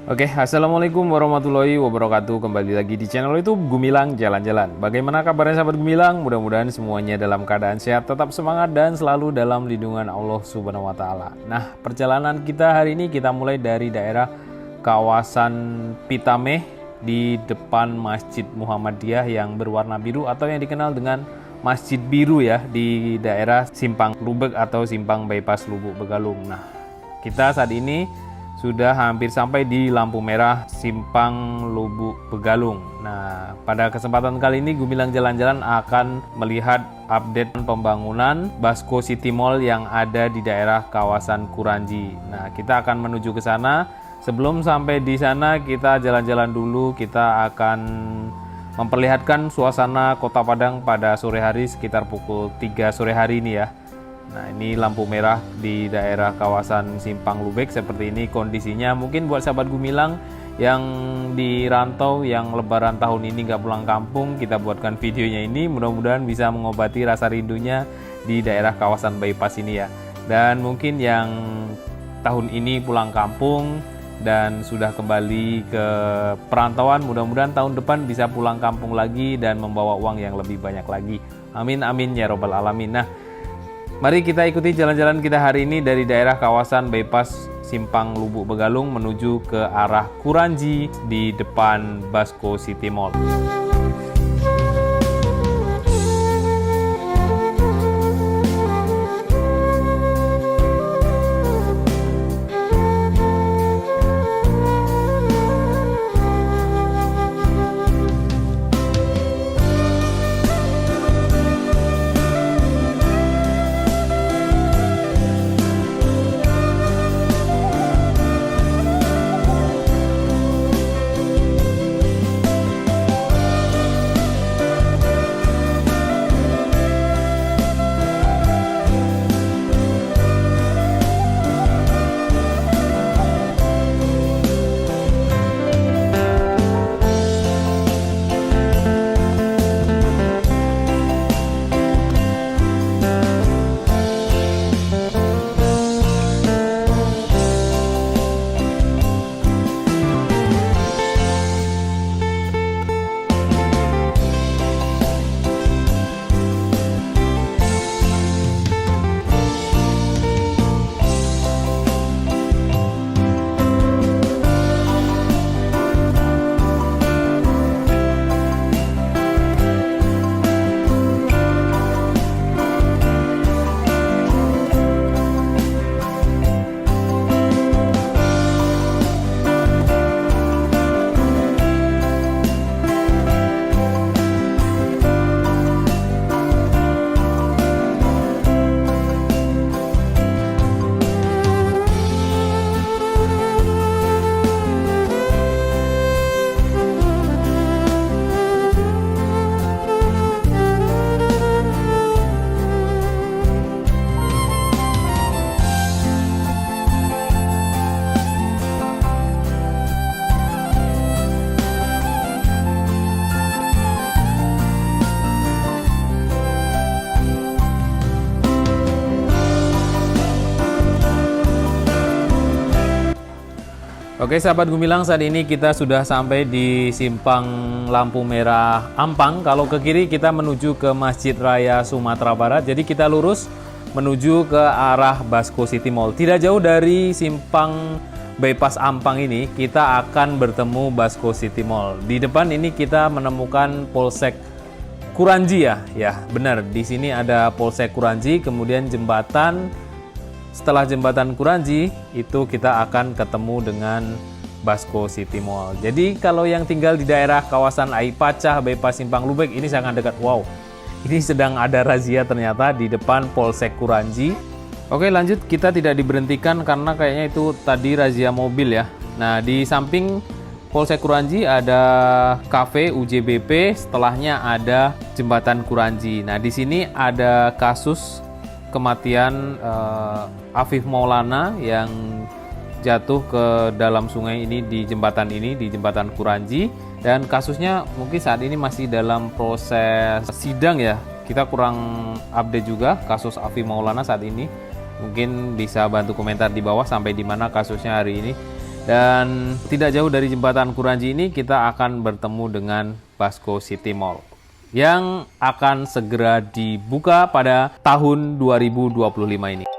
Oke, assalamualaikum warahmatullahi wabarakatuh. Kembali lagi di channel YouTube Gumilang Jalan-Jalan. Bagaimana kabarnya sahabat Gumilang? Mudah-mudahan semuanya dalam keadaan sehat, tetap semangat dan selalu dalam lindungan Allah Subhanahu wa taala. Nah, perjalanan kita hari ini kita mulai dari daerah kawasan Pitameh di depan Masjid Muhammadiyah yang berwarna biru atau yang dikenal dengan Masjid Biru ya, di daerah Simpang Lubek atau Simpang Bypass Lubuk Begalung. Nah, kita saat ini sudah hampir sampai di lampu merah Simpang Lubuk Begalung. Nah, pada kesempatan kali ini Gumilang Jalan-Jalan akan melihat update pembangunan Basco City Mall yang ada di daerah kawasan Kuranji. Nah, kita akan menuju ke sana. Sebelum sampai di sana, kita jalan-jalan dulu. Kita akan memperlihatkan suasana Kota Padang pada sore hari sekitar pukul 3 sore hari ini ya. Nah, ini lampu merah di daerah kawasan Simpang Lubek seperti ini kondisinya. Mungkin buat sahabat Gumilang yang di rantau, yang lebaran tahun ini nggak pulang kampung, kita buatkan videonya ini. Mudah-mudahan bisa mengobati rasa rindunya di daerah kawasan Bypass ini ya. Dan mungkin yang tahun ini pulang kampung dan sudah kembali ke perantauan, mudah-mudahan tahun depan bisa pulang kampung lagi dan membawa uang yang lebih banyak lagi. Amin amin ya robbal alamin. Nah, mari kita ikuti jalan-jalan kita hari ini dari daerah kawasan Bypass Simpang Lubuk Begalung menuju ke arah Kuranji di depan Basco City Mall. Oke sahabat Gumilang, saat ini kita sudah sampai di Simpang Lampu Merah Ampang. Kalau ke kiri kita menuju ke Masjid Raya Sumatera Barat. Jadi kita lurus menuju ke arah Basco City Mall. Tidak jauh dari Simpang Bypass Ampang ini kita akan bertemu Basco City Mall. Di depan ini kita menemukan Polsek Kuranji ya. Ya, benar. Di sini ada Polsek Kuranji, kemudian jembatan. Setelah jembatan Kuranji, itu kita akan ketemu dengan Basco City Mall. Jadi kalau yang tinggal di daerah kawasan Aipacah, Bypass Simpang Lubek, ini sangat dekat. Wow, ini sedang ada razia ternyata di depan Polsek Kuranji. Oke lanjut, kita tidak diberhentikan karena kayaknya itu tadi razia mobil ya. Nah, di samping Polsek Kuranji ada kafe UJBP, setelahnya ada jembatan Kuranji. Nah, di sini ada kasus kematian Afif Maulana yang jatuh ke dalam sungai ini di jembatan Kuranji, dan kasusnya mungkin saat ini masih dalam proses sidang ya. Kita kurang update juga kasus Afif Maulana saat ini. Mungkin bisa bantu komentar di bawah sampai di mana kasusnya hari ini. Dan tidak jauh dari jembatan Kuranji ini kita akan bertemu dengan Basco City Mall yang akan segera dibuka pada tahun 2025 ini.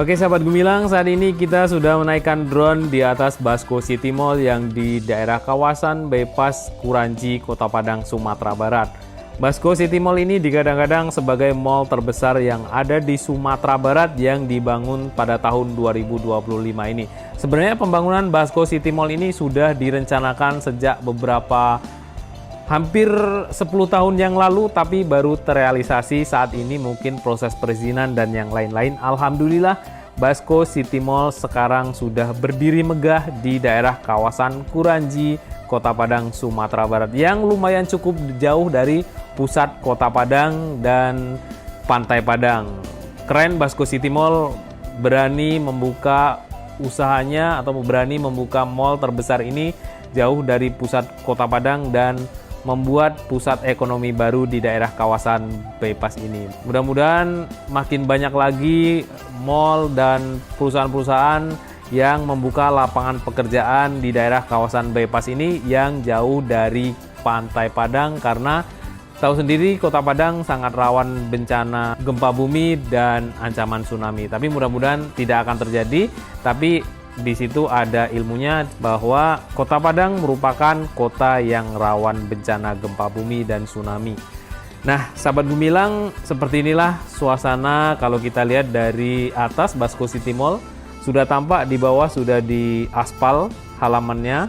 Oke sahabat Gumilang, saat ini kita sudah menaikkan drone di atas Basco City Mall yang di daerah kawasan Bypass Kuranji, Kota Padang, Sumatera Barat. Basco City Mall ini digadang-gadang sebagai mall terbesar yang ada di Sumatera Barat yang dibangun pada tahun 2025 ini. Sebenarnya pembangunan Basco City Mall ini sudah direncanakan sejak hampir 10 tahun yang lalu, tapi baru terrealisasi saat ini, mungkin proses perizinan dan yang lain-lain. Alhamdulillah, Basco City Mall sekarang sudah berdiri megah di daerah kawasan Kuranji, Kota Padang, Sumatera Barat, yang lumayan cukup jauh dari pusat Kota Padang dan Pantai Padang. Keren, Basco City Mall berani membuka usahanya atau berani membuka mall terbesar ini jauh dari pusat Kota Padang dan membuat pusat ekonomi baru di daerah kawasan Bypass ini. Mudah-mudahan makin banyak lagi mall dan perusahaan-perusahaan yang membuka lapangan pekerjaan di daerah kawasan Bypass ini yang jauh dari Pantai Padang, karena tahu sendiri Kota Padang sangat rawan bencana gempa bumi dan ancaman tsunami. Tapi mudah-mudahan tidak akan terjadi, tapi di situ ada ilmunya bahwa Kota Padang merupakan kota yang rawan bencana gempa bumi dan tsunami. Nah, sahabat Gumilang, seperti inilah suasana kalau kita lihat dari atas Basco City Mall. Sudah tampak di bawah sudah diaspal halamannya,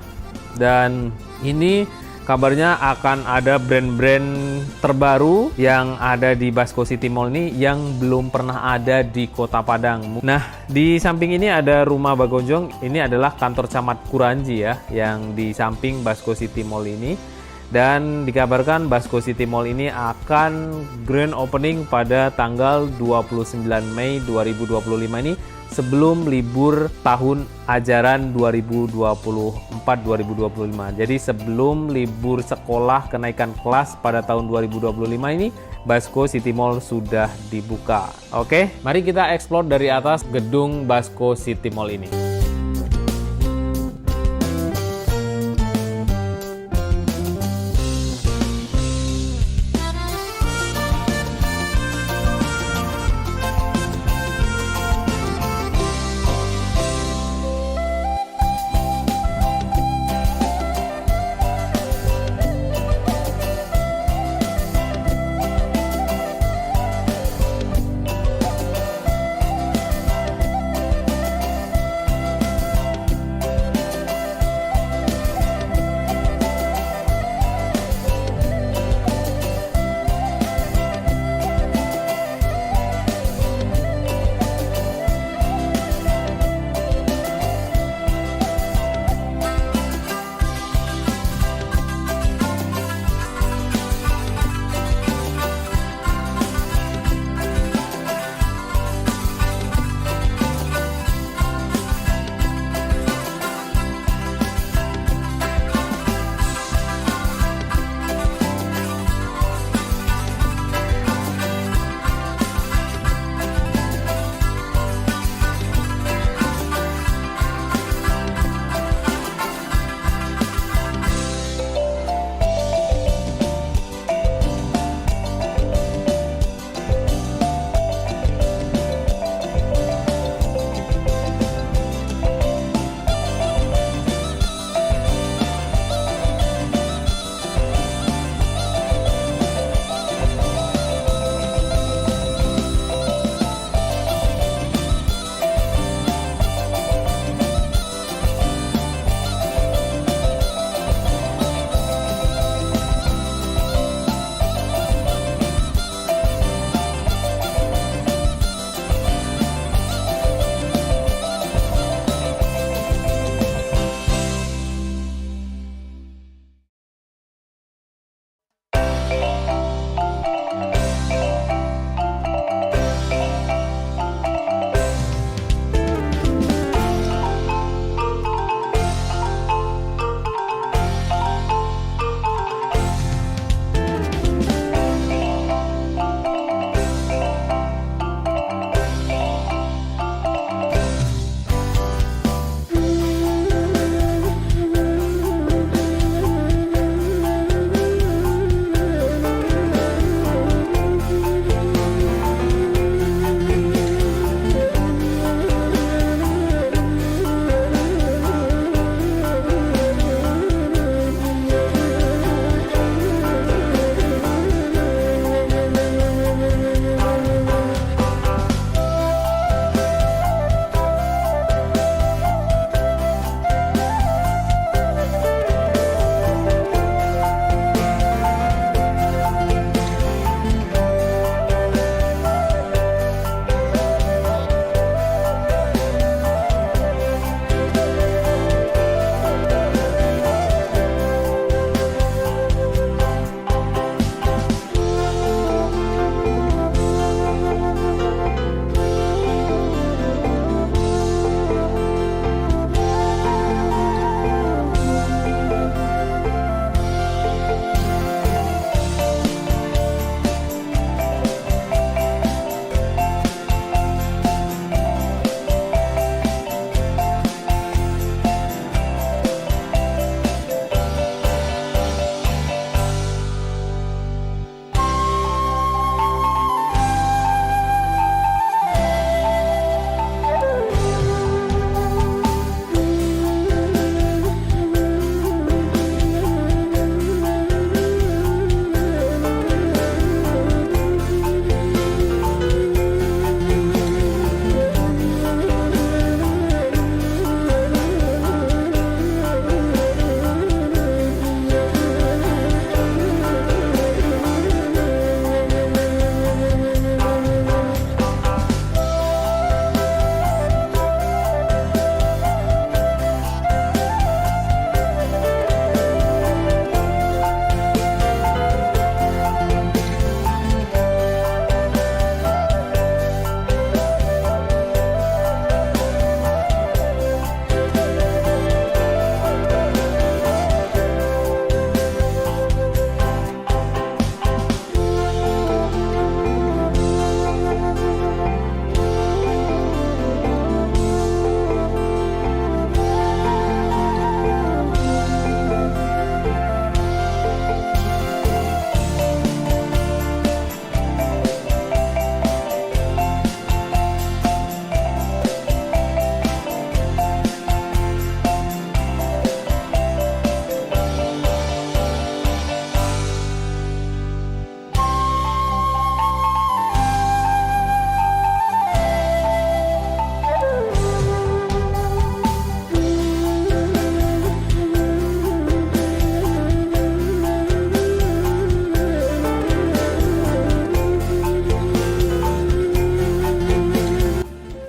dan ini kabarnya akan ada brand-brand terbaru yang ada di Basco City Mall ini yang belum pernah ada di Kota Padang. Nah, di samping ini ada Rumah Bagonjong. Ini adalah kantor camat Kuranji ya, yang di samping Basco City Mall ini. Dan dikabarkan Basco City Mall ini akan grand opening pada tanggal 29 Mei 2025 ini, sebelum libur tahun ajaran 2024-2025. Jadi sebelum libur sekolah kenaikan kelas pada tahun 2025 ini, Basco City Mall sudah dibuka. Oke, mari kita explore dari atas gedung Basco City Mall ini.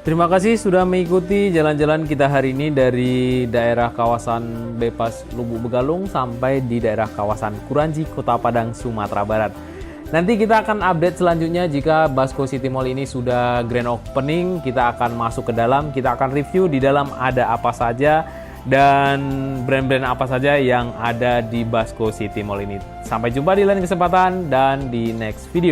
Terima kasih sudah mengikuti jalan-jalan kita hari ini dari daerah kawasan Bypass Lubuk Begalung sampai di daerah kawasan Kuranji, Kota Padang, Sumatera Barat. Nanti kita akan update selanjutnya jika Basco City Mall ini sudah grand opening, kita akan masuk ke dalam, kita akan review di dalam ada apa saja dan brand-brand apa saja yang ada di Basco City Mall ini. Sampai jumpa di lain kesempatan dan di next video.